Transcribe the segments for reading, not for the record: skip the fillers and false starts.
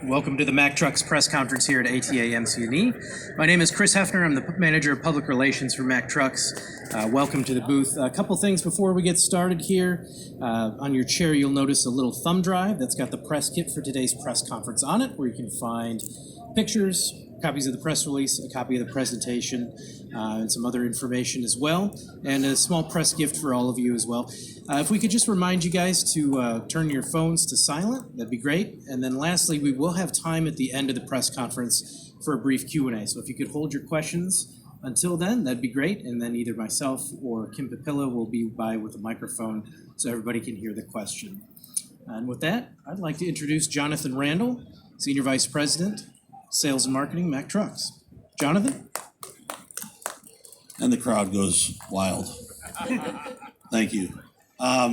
Welcome to the Mack Trucks press conference here at ATA MC&E. My name is Chris Hefner. I'm the manager of public relations for Mack Trucks. Welcome to the booth. A couple things before we get started here. On your chair, you'll notice a little thumb drive that's got the press kit for today's press conference on it, where you can find pictures, copies of the press release, a copy of the presentation, and some other information as well, and a small press gift for all of you as well. If we could just remind you guys to turn your phones to silent, that'd be great. And then lastly, we will have time at the end of the press conference for a brief Q&A. So if you could hold your questions until then, that'd be great. And then either myself or Kim Papilla will be by with a microphone so everybody can hear the question. And with that, I'd like to introduce Jonathan Randall, Senior Vice President, Sales and Marketing, Mack Trucks. Jonathan? And the crowd goes wild. Thank you.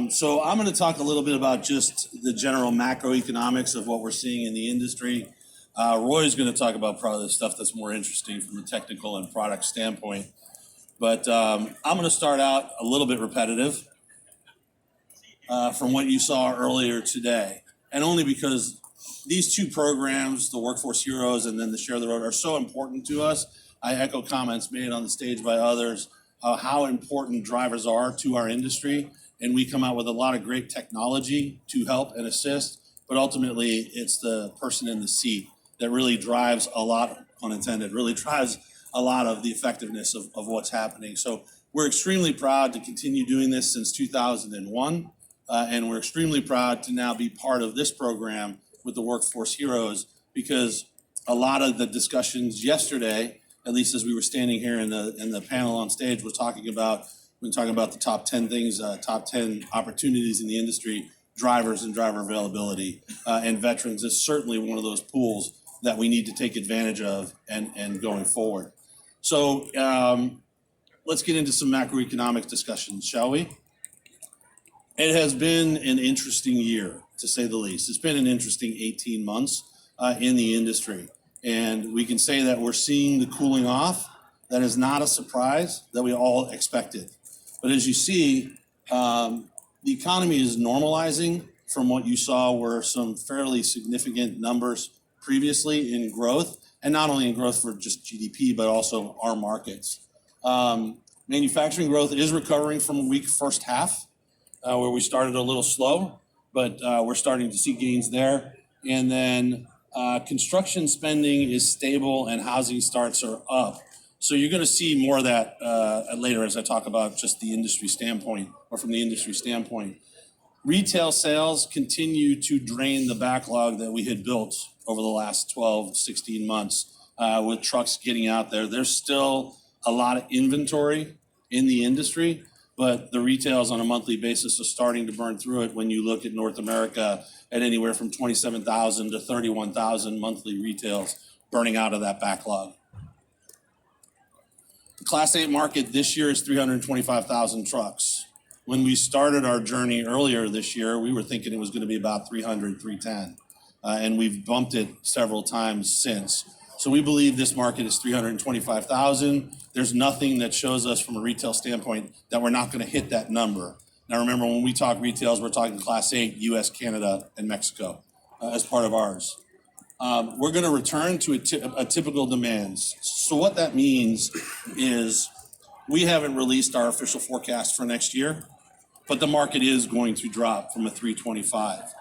So I'm going to talk a little bit about just the general macroeconomics of what we're seeing in the industry. Roy's going to talk about probably the stuff that's more interesting from a technical and product standpoint. But I'm going to start out a little bit repetitive from what you saw earlier today. And only because these two programs, the Workforce Heroes and then the Share the Road, are so important to us. I echo comments made on the stage by others, how important drivers are to our industry. And we come out with a lot of great technology to help and assist, but ultimately it's the person in the seat that really drives a lot, pun intended, really drives a lot of the effectiveness of what's happening. So we're extremely proud to continue doing this since 2001, and we're extremely proud to now be part of this program with the Workforce Heroes, because a lot of the discussions yesterday, at least as we were standing here in the panel on stage, we're talking about the top 10 things, top 10 opportunities in the industry, drivers and driver availability, and veterans is certainly one of those pools that we need to take advantage of and going forward. So let's get into some macroeconomic discussions, shall we? It has been an interesting year, to say the least. It's been an interesting 18 months in the industry. And we can say that we're seeing the cooling off. That is not a surprise, that we all expected. But as you see, the economy is normalizing from what you saw were some fairly significant numbers previously in growth, and not only in growth for just GDP, but also our markets. Manufacturing growth is recovering from a weak first half, where we started a little slow, but we're starting to see gains there. And then construction spending is stable and housing starts are up. So you're going to see more of that later as I talk about just the industry standpoint, or from the industry standpoint. Retail sales continue to drain the backlog that we had built over the last 12, 16 months with trucks getting out there. There's still a lot of inventory in the industry, but the retails on a monthly basis are starting to burn through it when you look at North America at anywhere from 27,000 to 31,000 monthly retails burning out of that backlog. The Class 8 market this year is 325,000 trucks. When we started our journey earlier this year, we were thinking it was going to be about 300, 310. And we've bumped it several times since. So we believe this market is 325,000. There's nothing that shows us from a retail standpoint that we're not going to hit that number. Now remember, when we talk retails, we're talking Class 8, US, Canada, and Mexico as part of ours. We're going to return to a typical demands. So what that means is we haven't released our official forecast for next year, but the market is going to drop from a 325.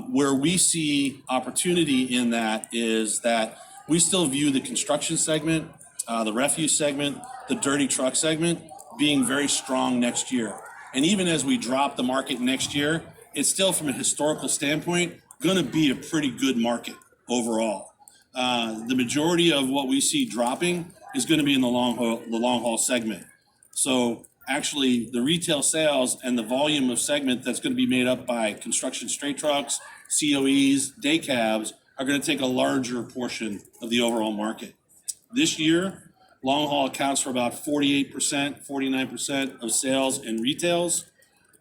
Where we see opportunity in that is that we still view the construction segment, the refuse segment, the dirty truck segment being very strong next year. And even as we drop the market next year, it's still from a historical standpoint going to be a pretty good market overall. The majority of what we see dropping is going to be in the long haul segment. So actually the retail sales and the volume of segment that's going to be made up by construction straight trucks, COEs, day cabs are going to take a larger portion of the overall market. This year, long haul accounts for about 48%, 49% of sales and retails.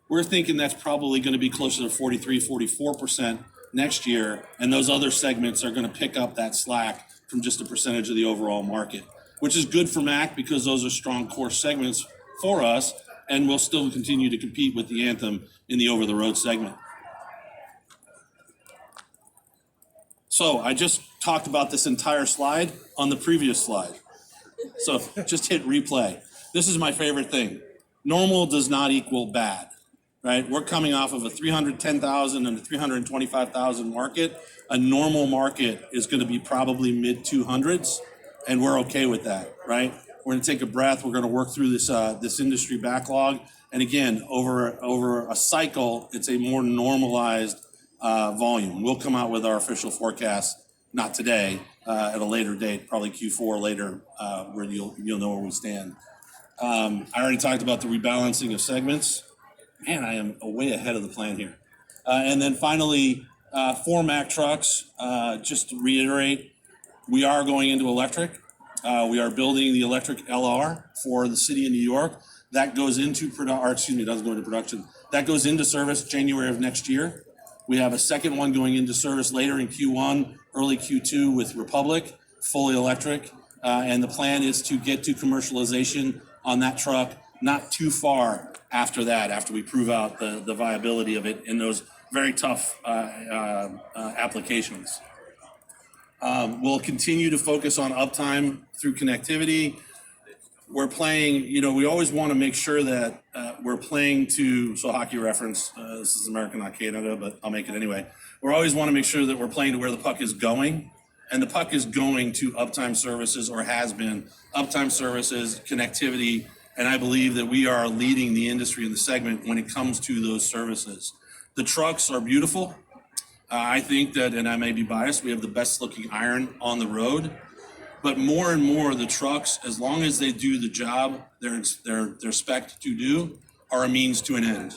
We're thinking that's probably going to be closer to 43, 44% next year, and those other segments are going to pick up that slack from just a percentage of the overall market, which is good for Mack because those are strong core segments for us, and we'll still continue to compete with the Anthem in the over-the-road segment. So I just talked about this entire slide on the previous slide. So just hit replay. This is my favorite thing. Normal does not equal bad, right? We're coming off of a 310,000 and a 325,000 market. A normal market is going to be probably mid 200s, and we're okay with that, right? We're going to take a breath. We're going to work through this industry backlog. And again, over a cycle, it's a more normalized volume. We'll come out with our official forecast, not today, at a later date, probably Q4 later, where you'll know where we stand. I already talked about the rebalancing of segments. Man, I am way ahead of the plan here. And then finally, for Mack Trucks, just to reiterate, we are going into electric. We are building the electric LR for the city of New York. That goes into doesn't go into production. That goes into service January of next year. We have a second one going into service later in Q1, early Q2 with Republic, fully electric. And the plan is to get to commercialization on that truck not too far after that, after we prove out the viability of it in those very tough applications. We'll continue to focus on uptime through connectivity. We're playing, we always want to make sure that we're playing to, so hockey reference, this is American, not Canada, but I'll make it anyway. We always want to make sure that we're playing to where the puck is going. And the puck is going to uptime services, or has been uptime services, connectivity, and I believe that we are leading the industry in the segment when it comes to those services. The trucks are beautiful. I think that, and I may be biased, we have the best looking iron on the road. But more and more, the trucks, as long as they do the job they're spec'd to do, are a means to an end.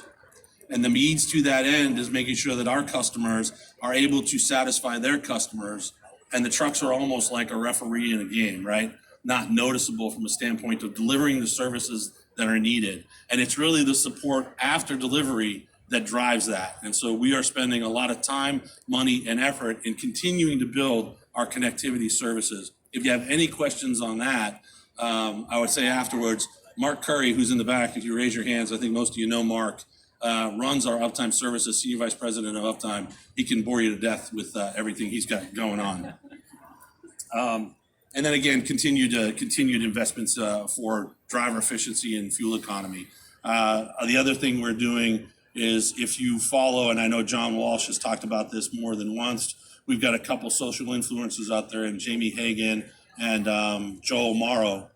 And the means to that end is making sure that our customers are able to satisfy their customers. And the trucks are almost like a referee in a game, right? Not noticeable from a standpoint of delivering the services that are needed. And it's really the support after delivery that drives that. And so we are spending a lot of time, money, and effort in continuing to build our connectivity services. If you have any questions on that, I would say afterwards, Mark Curry, who's in the back, if you raise your hands, I think most of you know Mark, runs our uptime services, Senior Vice President of Uptime. He can bore you to death with everything he's got going on. And then again, continued investments for driver efficiency and fuel economy. The other thing we're doing is, if you follow, and I know John Walsh has talked about this more than once, we've got a couple social influencers out there, and Jamie Hagan and Joel Morrow,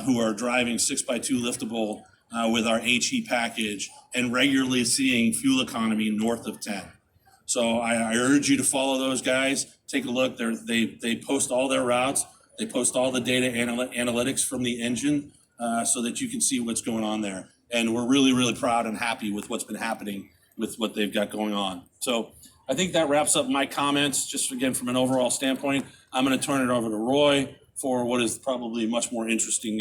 who are driving 6x2 liftable with our HE package and regularly seeing fuel economy north of 10. So I urge you to follow those guys. Take a look. They post all their routes. They post all the data analytics from the engine so that you can see what's going on there. And we're really, really proud and happy with what's been happening with what they've got going on. So I think that wraps up my comments. Just again, from an overall standpoint, I'm going to turn it over to Roy for what is probably much more interesting